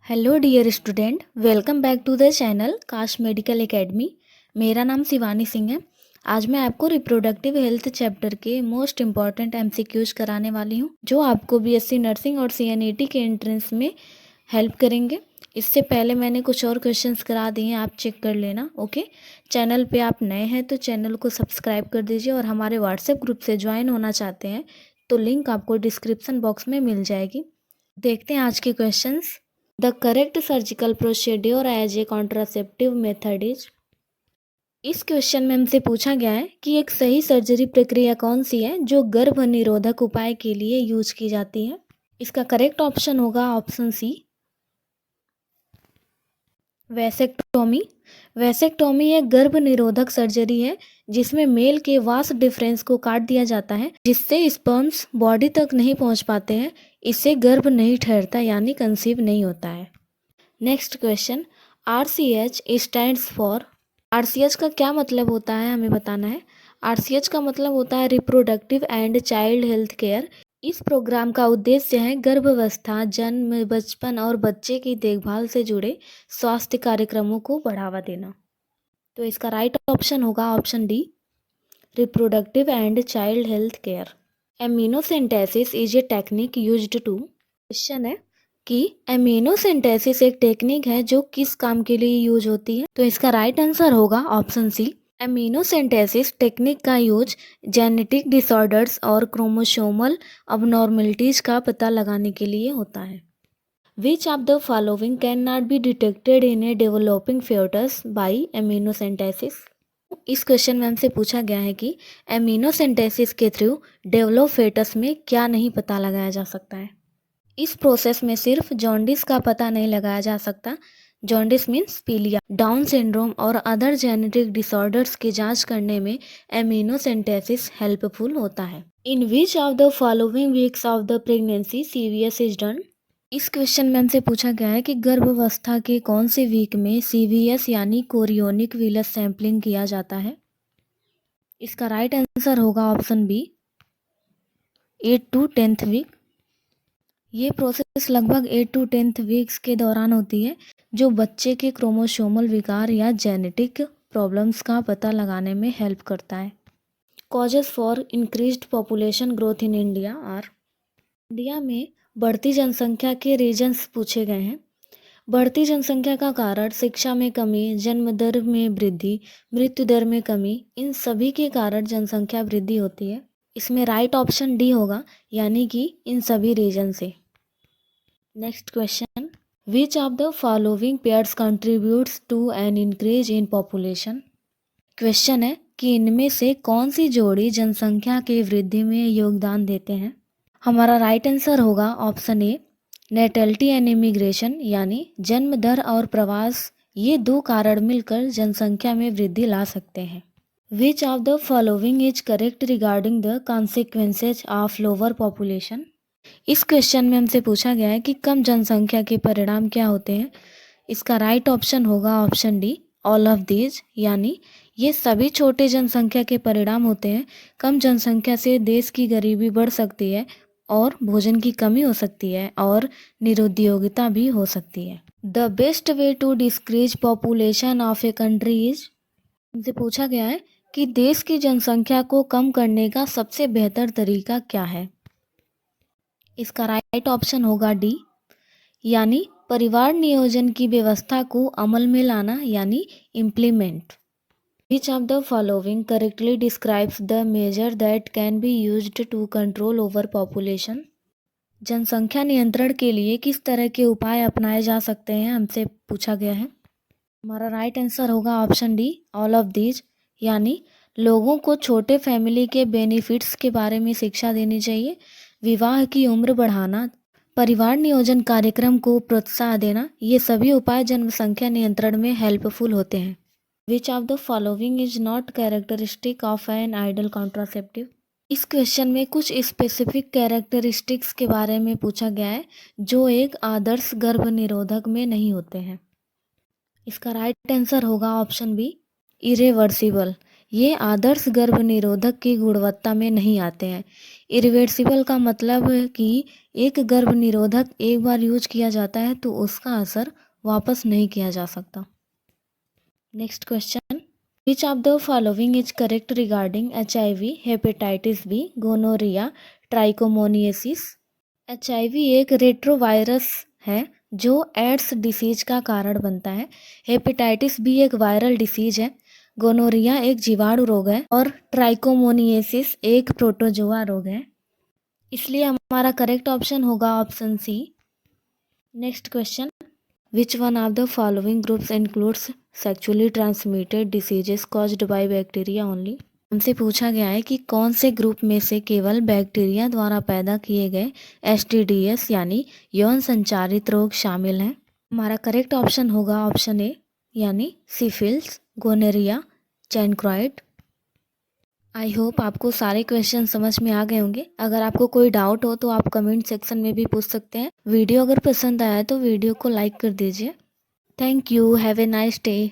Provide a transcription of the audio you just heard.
Hello dear student, welcome back to the channel Kash medical academy. मेरा नाम शिवानी सिंह है। आज मैं आपको रिप्रोडक्टिव हेल्थ चैप्टर के मोस्ट इम्पॉर्टेंट एमसीक्यूज कराने वाली हूँ, जो आपको बीएससी नर्सिंग और सीएनईटी के एंट्रेंस में हेल्प करेंगे। इससे पहले मैंने कुछ और क्वेश्चंस करा दिए हैं, आप चेक कर लेना। ओके, चैनल पे आप नए हैं तो चैनल को सब्सक्राइब कर दीजिए, और हमारे व्हाट्सएप ग्रुप से ज्वाइन होना चाहते हैं तो लिंक आपको डिस्क्रिप्शन बॉक्स में मिल जाएगी। देखते हैं आज के questions. The correct surgical procedure as a contraceptive method is. इस क्वेश्चन में हमसे पूछा गया है कि एक सही सर्जरी प्रक्रिया कौन सी है जो गर्भ निरोधक उपाय के लिए यूज की जाती है। इसका करेक्ट ऑप्शन होगा ऑप्शन सी, वैसेक्टोमी। वैसेक्टोमी एक गर्भ निरोधक सर्जरी है जिसमें मेल के वास डिफरेंस को काट दिया जाता है, जिससे स्पर्म्स बॉडी तक नहीं पहुंच पाते हैं। इससे गर्भ नहीं ठहरता, यानी कंसीव नहीं होता है। Next question, RCH stands for. RCH का क्या मतलब होता है, हमें बताना है। RCH का मतलब होता है reproductive and child health care. इस प्रोग्राम का उद्देश्य है गर्भावस्था, जन्म, बचपन और बच्चे की देखभाल से जुड़े स्वास्थ्य कार्यक्रमों को बढ़ावा देना। तो इसका राइट ऑप्शन होगा option D, reproductive and child health care. Amniocentesis is a technique used to. Question है कि एमिनोसेंटेसिस एक टेक्निक है जो किस काम के लिए यूज होती है। तो इसका राइट आंसर होगा ऑप्शन सी, एमिनोसेंटेसिस टेक्निक का यूज जेनेटिक डिसऑर्डर्स और क्रोमोसोमल अबनॉर्मलिटीज का पता लगाने के लिए होता है। Which of the following can not be detected in a developing foetus by amniocentesis. इस क्वेश्चन में हमसे पूछा गया है कि एमिनोसेंटेसिस के थ्रू डेवलप फेटस में क्या नहीं पता लगाया जा सकता है। इस प्रोसेस में सिर्फ जॉन्डिस का पता नहीं लगाया जा सकता। जॉन्डिस मीन्स पीलिया, डाउन सिंड्रोम और अदर जेनेटिक डिसऑर्डर्स की जांच करने में एमिनोसेंटेसिस हेल्पफुल होता है। In which of the following weeks of the pregnancy CVS is done. इस क्वेश्चन में हमसे पूछा गया है कि गर्भावस्था के कौन से वीक में CVS यानी कोरियोनिक विलस सैंपलिंग किया जाता है। इसका राइट आंसर होगा ऑप्शन बी, 8 to 10th वीक। ये प्रोसेस लगभग 8 to 10th वीक्स के दौरान होती है, जो बच्चे के क्रोमोसोमल विकार या जेनेटिक प्रॉब्लम्स का पता लगाने में हेल्प करता है। Causes for increased population growth in India are. India में बढ़ती जनसंख्या के रीजन्स पूछे गए हैं। बढ़ती जनसंख्या का कारण शिक्षा में कमी, जन्म दर में वृद्धि, मृत्यु दर में कमी, इन सभी के कारण जनसंख्या वृद्धि होती है। इसमें राइट ऑप्शन डी होगा, यानी कि इन सभी रीजन से। Next question, which of the following pairs contributes to an increase in population. Question है कि इनमें से कौन सी जोड़ी जनसंख्या के वृद्धि में योगदान देते हैं। हमारा राइट आंसर होगा option A, natality and immigration, यानी जन्म दर और प्रवास। ये दो कारण मिलकर जनसंख्या में वृद्धि ला सकते हैं। Which of the following is correct regarding the consequences of lower population. इस क्वेश्चन में हमसे पूछा गया है कि कम जनसंख्या के परिणाम क्या होते हैं। इसका राइट ऑप्शन होगा option D, all of these, यानी ये सभी छोटे जनसंख्या के परिणाम होते हैं। कम जनसंख्या से देश की गरीबी बढ़ सकती है और भोजन की कमी हो सकती है और निरुद्योगिता भी हो सकती है। The best way to decrease population of a country is. हमसे पूछा गया है कि देश की जनसंख्या को कम करने का सबसे बेहतर तरीका क्या है। इसका राइट ऑप्शन होगा डी, यानी परिवार नियोजन की व्यवस्था को अमल में लाना, यानी implement. Which of the following correctly describes the measure that can be used to control over population. जनसंख्या नियंत्रण के लिए किस तरह के उपाय अपनाए जा सकते हैं, हमसे पूछा गया है। हमारा राइट आंसर होगा option D, all of these, यानी लोगों को छोटे फैमिली के बेनिफिट्स के बारे में शिक्षा देनी चाहिए, विवाह की उम्र बढ़ाना, परिवार नियोजन कार्यक्रम को प्रोत्साहन देना। ये सभी उपाय जनसंख्या नियंत्रण में हेल्पफुल होते हैं। Which of the following is not characteristic of an ideal contraceptive. इस क्वेश्चन में कुछ स्पेसिफिक कैरेक्टरिस्टिक्स के बारे में पूछा गया है जो एक आदर्श गर्भ निरोधक में नहीं होते हैं। इसका राइट आंसर होगा ऑप्शन बी, इरेवर्सिबल। ये आदर्श गर्भ निरोधक की गुणवत्ता में नहीं आते हैं। इरिवर्सिबल का मतलब है कि एक गर्भ निरोधक एक बार यूज किया जाता है तो उसका असर वापस नहीं किया जा सकता। Next question, which of the following is correct regarding HIV, hepatitis B, gonorrhoea, trichomoniasis. HIV एक रेट्रोवायरस है जो एड्स डिसीज का कारण बनता है। हेपेटाइटिस बी एक वायरल डिसीज है। गोनोरिया एक जीवाणु रोग है और ट्राइकोमोनियसिस एक प्रोटोजोआ रोग है। इसलिए हमारा करेक्ट ऑप्शन होगा option C. Next question, which one of the following groups includes sexually transmitted diseases caused by bacteria only. हमसे पूछा गया है कि कौन से ग्रुप में से केवल बैक्टीरिया द्वारा पैदा किए गए STDs यानी यौन संचारित रोग शामिल हैं। हमारा करेक्ट ऑप्शन होगा ऑप्शन ए यानी सिफिल्स, गोनेरिया, चैनक्राइड। आई होप आपको सारे क्वेश्चन समझ में आ गए होंगे। अगर आपको कोई डाउट हो तो आप कमेंट सेक्शन में भी पूछ सकते हैं। वीडियो अगर पसंद आया तो वीडियो को लाइक कर दीजिए। Thank you, have a nice day.